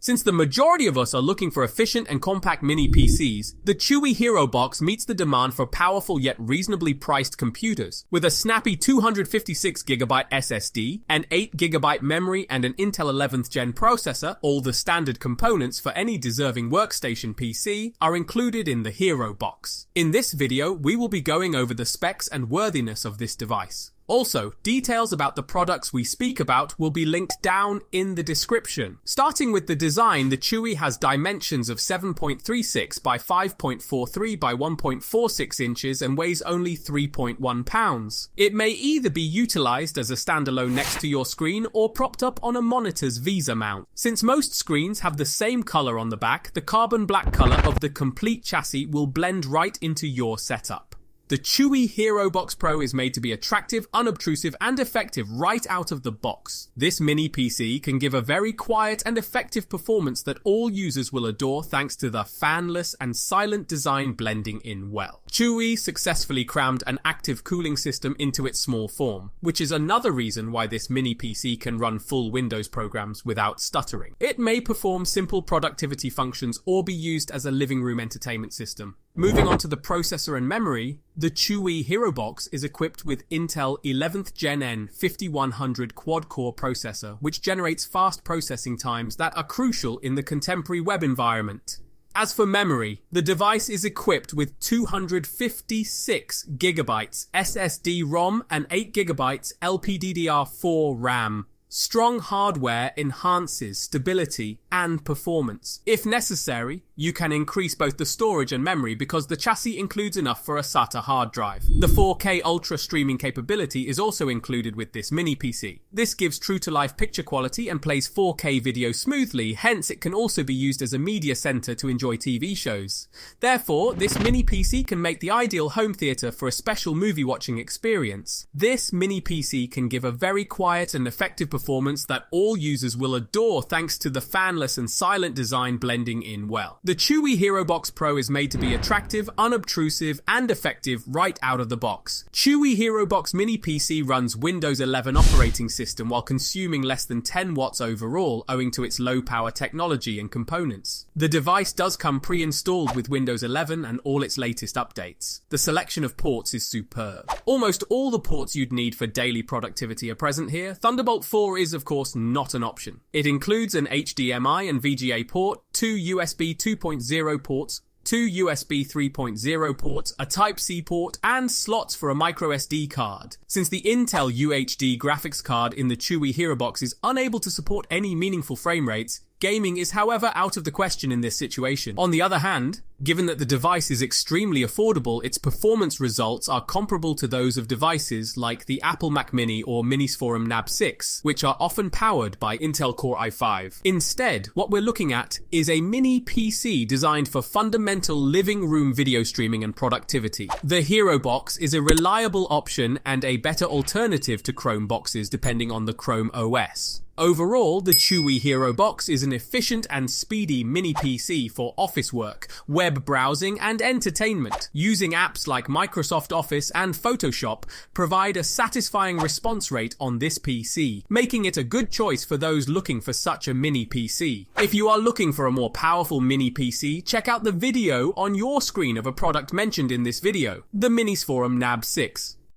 Since the majority of us are looking for efficient and compact mini PCs, the Chuwi HeroBox meets the demand for powerful yet reasonably priced computers. With a snappy 256GB SSD, an 8GB memory and an Intel 11th Gen processor, all the standard components for any deserving workstation PC are included in the HeroBox. In this video, we will be going over the specs and worthiness of this device. Also, details about the products we speak about will be linked down in the description. Starting with the design, the Chuwi has dimensions of 7.36 by 5.43 by 1.46 inches and weighs only 3.1 pounds. It may either be utilized as a standalone next to your screen or propped up on a monitor's VESA mount. Since most screens have the same color on the back, the carbon black color of the complete chassis will blend right into your setup. The Chuwi HeroBox Pro is made to be attractive, unobtrusive, and effective right out of the box. This mini PC can give a very quiet and effective performance that all users will adore thanks to the fanless and silent design blending in well. Chuwi successfully crammed an active cooling system into its small form, which is another reason why this mini PC can run full Windows programs without stuttering. It may perform simple productivity functions or be used as a living room entertainment system. Moving on to the processor and memory, the Chuwi HeroBox is equipped with Intel 11th Gen N 5100 quad-core processor, which generates fast processing times that are crucial in the contemporary web environment. As for memory, the device is equipped with 256GB SSD ROM and 8GB LPDDR4 RAM. Strong hardware enhances stability and performance. If necessary, you can increase both the storage and memory because the chassis includes enough for a SATA hard drive. The 4K Ultra streaming capability is also included with this mini PC. This gives true-to-life picture quality and plays 4K video smoothly, hence it can also be used as a media center to enjoy TV shows. Therefore, this mini PC can make the ideal home theater for a special movie watching experience. This mini PC can give a very quiet and effective performance that all users will adore thanks to the fanless and silent design blending in well. The Chuwi HeroBox Pro is made to be attractive, unobtrusive, and effective right out of the box. Chuwi HeroBox Mini PC runs Windows 11 operating system while consuming less than 10 watts overall owing to its low power technology and components. The device does come pre-installed with Windows 11 and all its latest updates. The selection of ports is superb. Almost all the ports you'd need for daily productivity are present here. Thunderbolt 4 is of course not an option. It includes an HDMI and VGA port, 2 USB 2.0 ports, 2 USB 3.0 ports, a Type-C port, and slots for a microSD card. Since the Intel UHD Graphics card in the Chuwi HeroBox is unable to support any meaningful frame rates, gaming is however out of the question in this situation. On the other hand, given that the device is extremely affordable, its performance results are comparable to those of devices like the Apple Mac Mini or Minis Forum NAB 6, which are often powered by Intel Core i5. Instead, what we're looking at is a mini PC designed for fundamental living room video streaming and productivity. The HeroBox is a reliable option and a better alternative to Chrome boxes depending on the Chrome OS. Overall, the Chuwi HeroBox is an efficient and speedy mini PC for office work, web browsing, and entertainment. Using apps like Microsoft Office and Photoshop provide a satisfying response rate on this PC, making it a good choice for those looking for such a mini PC. If you are looking for a more powerful mini PC, check out the video on your screen of a product mentioned in this video, the Minis Forum NAB 6.